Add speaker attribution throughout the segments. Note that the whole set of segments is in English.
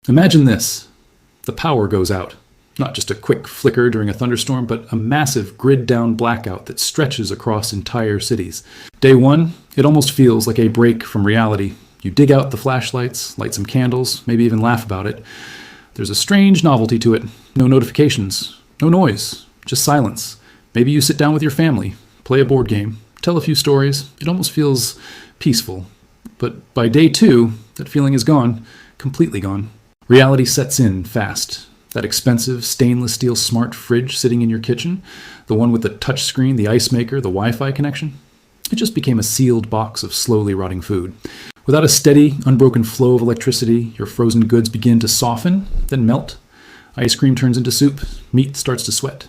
Speaker 1: Imagine this. The power goes out. Not just a quick flicker during a thunderstorm, but a massive grid-down blackout that stretches across entire cities. Day one, it almost feels like a break from reality. You dig out the flashlights, light some candles, maybe even laugh about it. There's a strange novelty to it. No notifications, no noise, just silence. Maybe you sit down with your family, play a board game, tell a few stories. It almost feels peaceful. But by day two, that feeling is gone, completely gone. Reality sets in fast. That expensive stainless steel smart fridge sitting in your kitchen, the one with the touch screen, the ice maker, the Wi-Fi connection, it just became a sealed box of slowly rotting food. Without a steady, unbroken flow of electricity, your frozen goods begin to soften, then melt. Ice cream turns into soup, meat starts to sweat.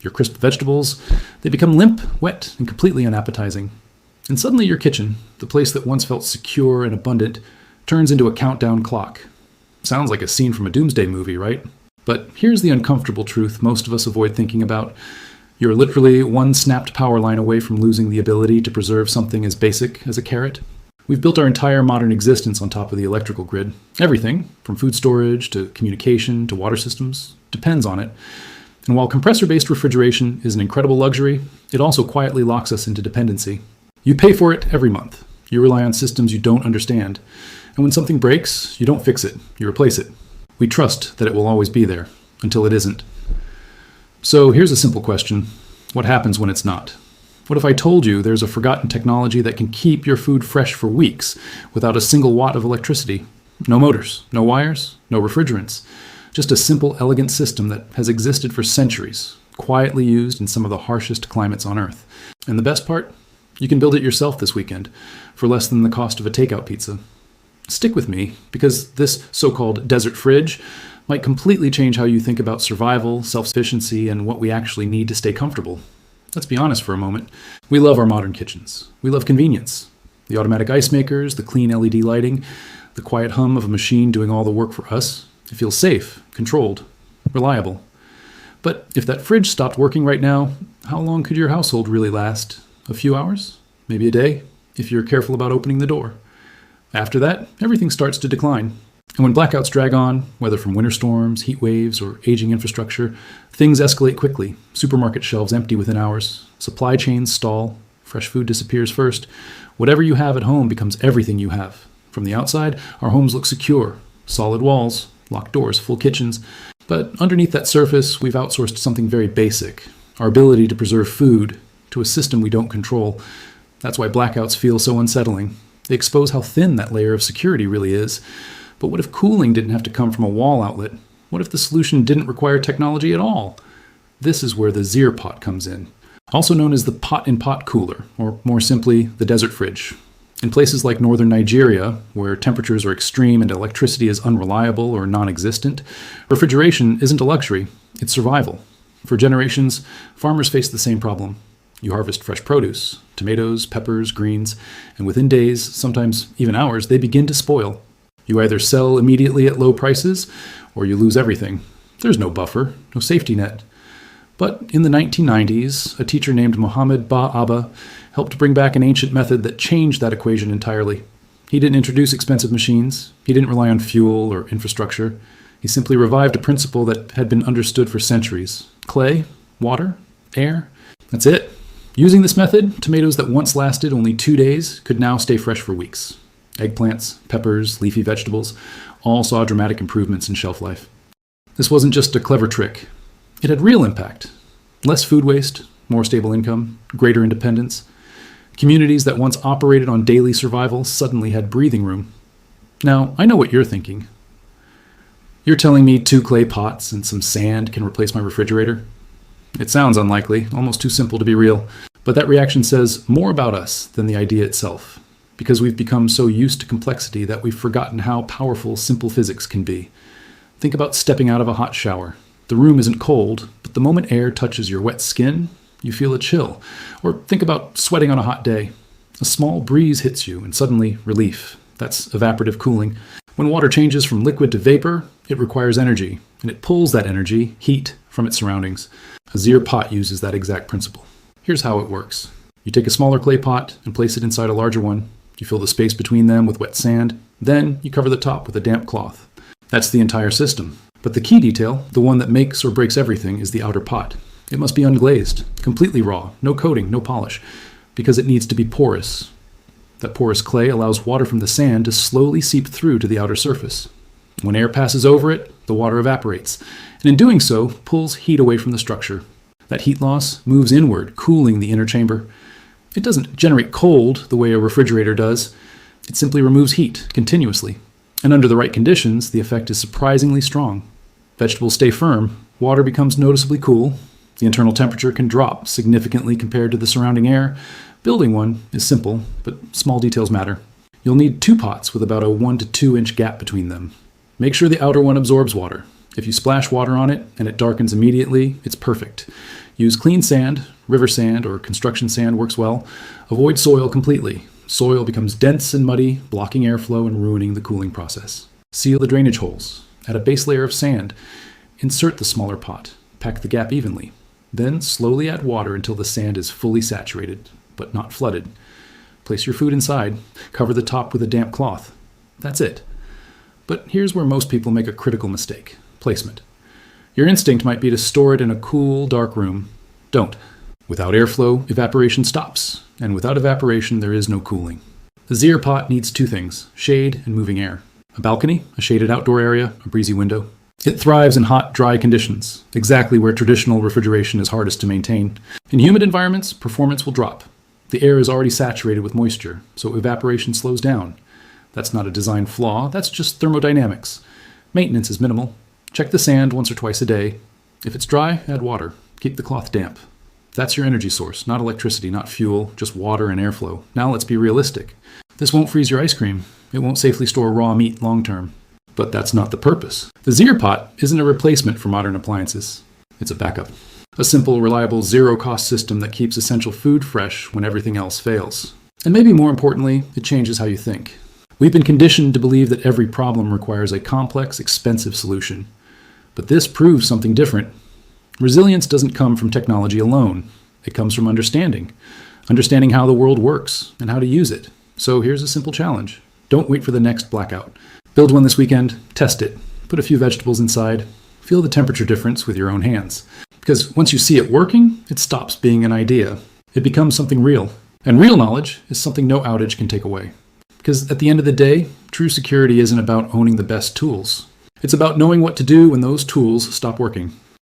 Speaker 1: Your crisp vegetables, they become limp, wet, and completely unappetizing. And suddenly your kitchen, the place that once felt secure and abundant, turns into a countdown clock. Sounds like a scene from a doomsday movie, right? But here's the uncomfortable truth most of us avoid thinking about. You're literally one snapped power line away from losing the ability to preserve something as basic as a carrot. We've built our entire modern existence on top of the electrical grid. Everything, from food storage to communication to water systems, depends on it. And while compressor-based refrigeration is an incredible luxury, it also quietly locks us into dependency. You pay for it every month. You rely on systems you don't understand. And when something breaks, you don't fix it, you replace it. We trust that it will always be there, until it isn't. So here's a simple question. What happens when it's not? What if I told you there's a forgotten technology that can keep your food fresh for weeks without a single watt of electricity? No motors, no wires, no refrigerants. Just a simple, elegant system that has existed for centuries, quietly used in some of the harshest climates on Earth. And the best part? You can build it yourself this weekend for less than the cost of a takeout pizza. Stick with me, because this so-called desert fridge might completely change how you think about survival, self-sufficiency, and what we actually need to stay comfortable. Let's be honest for a moment. We love our modern kitchens. We love convenience. The automatic ice makers, the clean LED lighting, the quiet hum of a machine doing all the work for us. It feels safe, controlled, reliable. But if that fridge stopped working right now, how long could your household really last? A few hours? Maybe a day, if you're careful about opening the door. After that, everything starts to decline. And when blackouts drag on, whether from winter storms, heat waves, or aging infrastructure, things escalate quickly. Supermarket shelves empty within hours. Supply chains stall. Fresh food disappears first. Whatever you have at home becomes everything you have. From the outside, our homes look secure. Solid walls, locked doors, full kitchens. But underneath that surface, we've outsourced something very basic. Our ability to preserve food to a system we don't control. That's why blackouts feel so unsettling. They expose how thin that layer of security really is. But what if cooling didn't have to come from a wall outlet? What if the solution didn't require technology at all? This is where the Zir pot comes in, also known as the pot-in-pot cooler, or more simply, the desert fridge. In places like northern Nigeria, where temperatures are extreme and electricity is unreliable or non-existent, refrigeration isn't a luxury, it's survival. For generations, farmers faced the same problem. You harvest fresh produce, tomatoes, peppers, greens, and within days, sometimes even hours, they begin to spoil. You either sell immediately at low prices, or you lose everything. There's no buffer, no safety net. But in the 1990s, a teacher named Mohammed Ba-Abba helped bring back an ancient method that changed that equation entirely. He didn't introduce expensive machines. He didn't rely on fuel or infrastructure. He simply revived a principle that had been understood for centuries. Clay, water, air, that's it. Using this method, tomatoes that once lasted only 2 days could now stay fresh for weeks. Eggplants, peppers, leafy vegetables all saw dramatic improvements in shelf life. This wasn't just a clever trick. It had real impact. Less food waste, more stable income, greater independence. Communities that once operated on daily survival suddenly had breathing room. Now, I know what you're thinking. You're telling me 2 clay pots and some sand can replace my refrigerator? It sounds unlikely, almost too simple to be real. But that reaction says more about us than the idea itself, because we've become so used to complexity that we've forgotten how powerful simple physics can be. Think about stepping out of a hot shower. The room isn't cold, but the moment air touches your wet skin, you feel a chill. Or think about sweating on a hot day. A small breeze hits you, and suddenly, relief. That's evaporative cooling. When water changes from liquid to vapor, it requires energy, and it pulls that energy, heat, from its surroundings. A Zir pot uses that exact principle. Here's how it works. You take a smaller clay pot and place it inside a larger one. You fill the space between them with wet sand. Then you cover the top with a damp cloth. That's the entire system. But the key detail, the one that makes or breaks everything, is the outer pot. It must be unglazed, completely raw, no coating, no polish, because it needs to be porous. That porous clay allows water from the sand to slowly seep through to the outer surface. When air passes over it, the water evaporates, and in doing so, pulls heat away from the structure. That heat loss moves inward, cooling the inner chamber. It doesn't generate cold the way a refrigerator does. It simply removes heat continuously. And under the right conditions, the effect is surprisingly strong. Vegetables stay firm, water becomes noticeably cool, the internal temperature can drop significantly compared to the surrounding air. Building one is simple, but small details matter. You'll need 2 pots with about a 1 to 2 inch gap between them. Make sure the outer one absorbs water. If you splash water on it and it darkens immediately, it's perfect. Use clean sand, river sand, or construction sand works well. Avoid soil completely. Soil becomes dense and muddy, blocking airflow and ruining the cooling process. Seal the drainage holes. Add a base layer of sand. Insert the smaller pot. Pack the gap evenly. Then slowly add water until the sand is fully saturated, but not flooded. Place your food inside. Cover the top with a damp cloth. That's it. But here's where most people make a critical mistake: placement. Your instinct might be to store it in a cool, dark room. Don't. Without airflow, evaporation stops, and without evaporation, there is no cooling. The Zier pot needs 2 things: shade and moving air. A balcony, a shaded outdoor area, a breezy window. It thrives in hot, dry conditions, exactly where traditional refrigeration is hardest to maintain. In humid environments, performance will drop. The air is already saturated with moisture, so evaporation slows down. That's not a design flaw, that's just thermodynamics. Maintenance is minimal. Check the sand once or twice a day. If it's dry, add water. Keep the cloth damp. That's your energy source, not electricity, not fuel, just water and airflow. Now let's be realistic. This won't freeze your ice cream. It won't safely store raw meat long term. But that's not the purpose. The Zier pot isn't a replacement for modern appliances. It's a backup. A simple, reliable, zero-cost system that keeps essential food fresh when everything else fails. And maybe more importantly, it changes how you think. We've been conditioned to believe that every problem requires a complex, expensive solution. But this proves something different. Resilience doesn't come from technology alone. It comes from understanding how the world works and how to use it. So here's a simple challenge. Don't wait for the next blackout. Build one this weekend, test it, put a few vegetables inside, feel the temperature difference with your own hands. Because once you see it working, it stops being an idea. It becomes something real. And real knowledge is something no outage can take away. Because at the end of the day, true security isn't about owning the best tools. It's about knowing what to do when those tools stop working.